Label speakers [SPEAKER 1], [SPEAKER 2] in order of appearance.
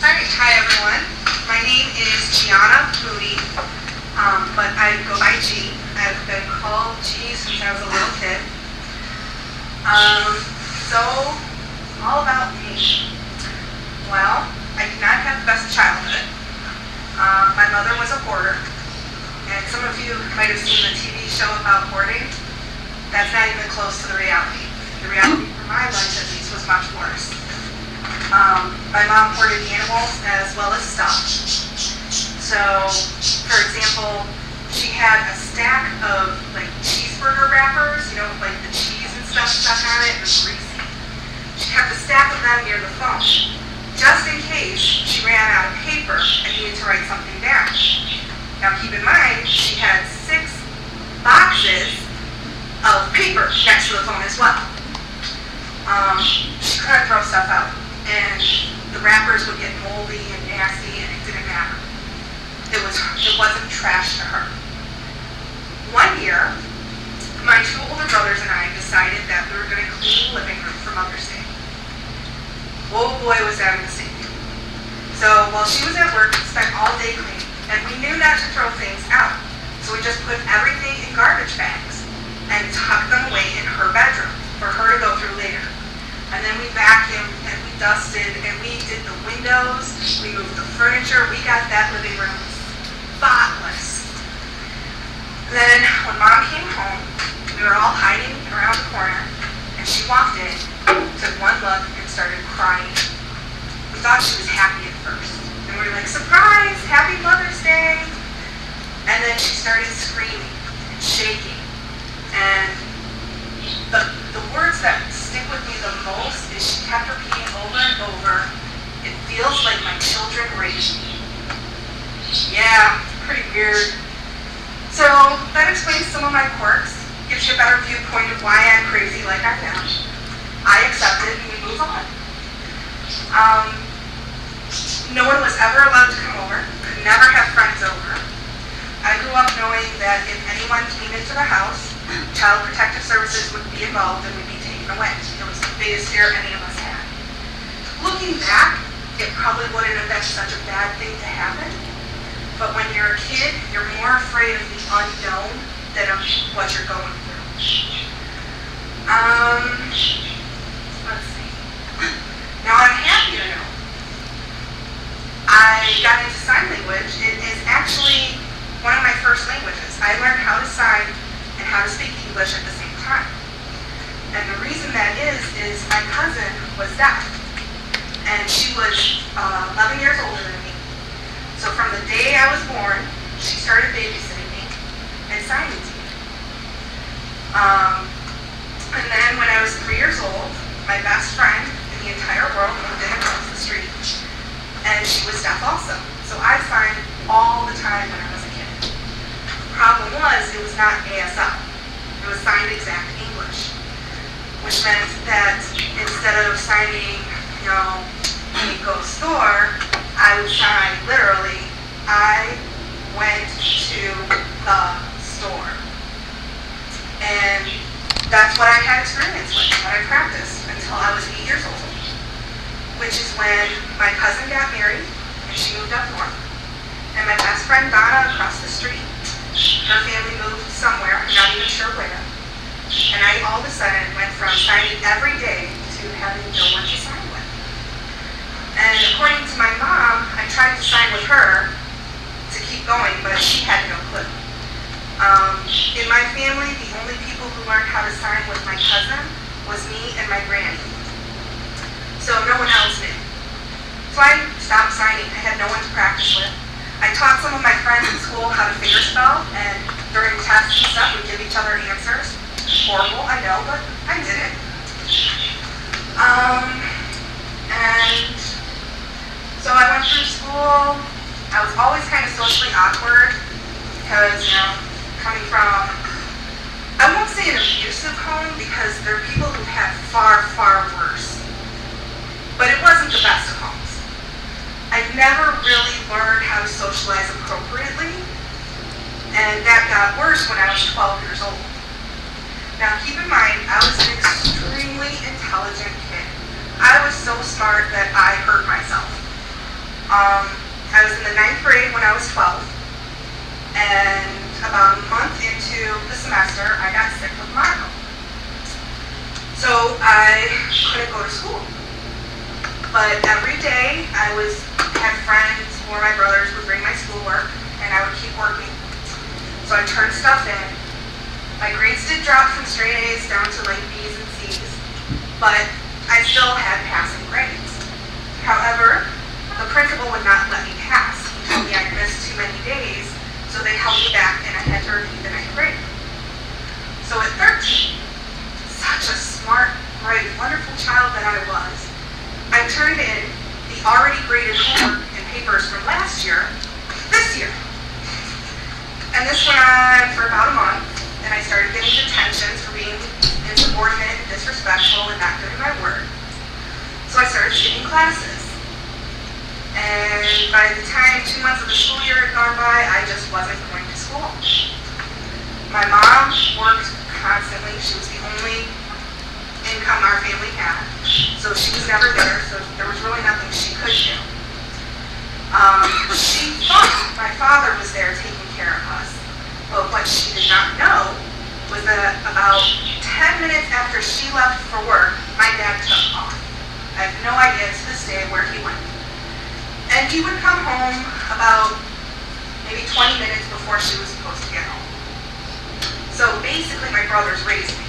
[SPEAKER 1] Hi everyone. My name is Gianna Moody, but I go by G. I've been called G since I was a little kid. So, all about me. Well, I did not have the best childhood. My mother was a hoarder, and some of you might have seen the TV show about hoarding. That's not even close to the reality. The reality for my life, at least, was much worse. My mom hoarded animals as well as stuff. So, for example, she had a stack of like cheeseburger wrappers, you know, like the cheese and stuff stuck on it, and greasy. She kept a stack of them near the phone, just in case she ran out of paper and needed to write something down. Now keep in mind, she had 6 boxes of paper next to the phone as well. She couldn't throw stuff out, and the wrappers would get moldy and nasty, and it didn't matter. It wasn't trash to her. One year, my 2 older brothers and I decided that we were going to clean the living room for Mother's Day. Oh boy, was that a mistake. So while she was at work, we spent all day cleaning, and we knew not to throw things out. So we just put everything in garbage bags and tucked them away in her bedroom for her to go through later. And then we vacuumed and we dusted and we did the windows, we moved the furniture, we got that living room spotless. Then when Mom came home, we were all hiding around the corner, and she walked in, took one look, and started crying. We thought she was happy at first, and we were like, surprise, happy Mother's Day! And then she started screaming and shaking, and the words that stick with me the most is she kept repeating over and over, it feels like my children raised me. Yeah, pretty weird. So that explains some of my quirks, gives you a better viewpoint of why I'm crazy like I am. I accept it and we move on. No one was ever allowed to come over, could never have friends over. I grew up knowing that if anyone came into the house, Child Protective Services would be involved and would be taken away. It was the biggest fear any of us had. Looking back, it probably wouldn't have been such a bad thing to happen. But when you're a kid, you're more afraid of the unknown than of what you're going through. Let's see. Now I'm happy to know I got into sign language. It is actually one of my first languages. I learned how to sign and how to speak English at the same time. And the reason that is my cousin was deaf. And she was 11 years older than me. So from the day I was born, she started babysitting me and signing to me. And then when I was 3 years old, my best friend in the entire world moved in across the street. And she was deaf also. So I signed all the time when I was a kid. The problem was, it was not ASL. It was signed exact English. Which meant that instead of signing, you know, go store, I would sign literally, I went to the store. And that's what I had experience with, what I practiced until I was 8 years old. Which is when my cousin got married and she moved up north. And my best friend Donna across the street, her family moved somewhere, I'm not even sure where. And I all of a sudden went from signing every day to having no one to sign with. And according to my mom, I tried to sign with her to keep going, but she had no clue. In my family, the only people who learned how to sign with my cousin was me and my granny. So no one else did. So I stopped signing. I had no one to practice with. I taught some of my friends in school how to figure spell, and during tests and stuff, we'd give each other answers. Horrible, I know, but I did it. And so I went through school. I was always kind of socially awkward because, you know, coming from, I won't say an abusive home because there are people who have far, far worse. But it wasn't the best of homes. I never really learned how to socialize appropriately, and that got worse when I was 12 years old. Now keep in mind, I was an extremely intelligent kid. I was so smart that I hurt myself. I was in the 9th grade when I was 12, and about a month into the semester, I got sick with mono. So I couldn't go to school. But every day I had friends or my brothers would bring my schoolwork, and I would keep working. So I turned stuff in. My grades did drop from straight A's down to like B's and C's, but I still had passing grades. However, the principal would not let me pass. He told me I'd missed too many days, so they held me back and I had to repeat the 9th grade. So at 13, such a smart, bright, wonderful child that I was, I turned in the already graded homework and papers from last year, this year. And this went on for about a month, and I started getting detentions for being insubordinate and disrespectful and not doing my work. So I started skipping classes. And by the time 2 months of the school year had gone by, I just wasn't going to school. My mom worked constantly. She was the only income our family had. So she was never there, so there was really nothing she could do. She thought my father was there taking care of us, but what she did not know was that about 10 minutes after she left for work, my dad took off. I have no idea to this day where he went. And he would come home about maybe 20 minutes before she was supposed to get home. So basically my brothers raised me.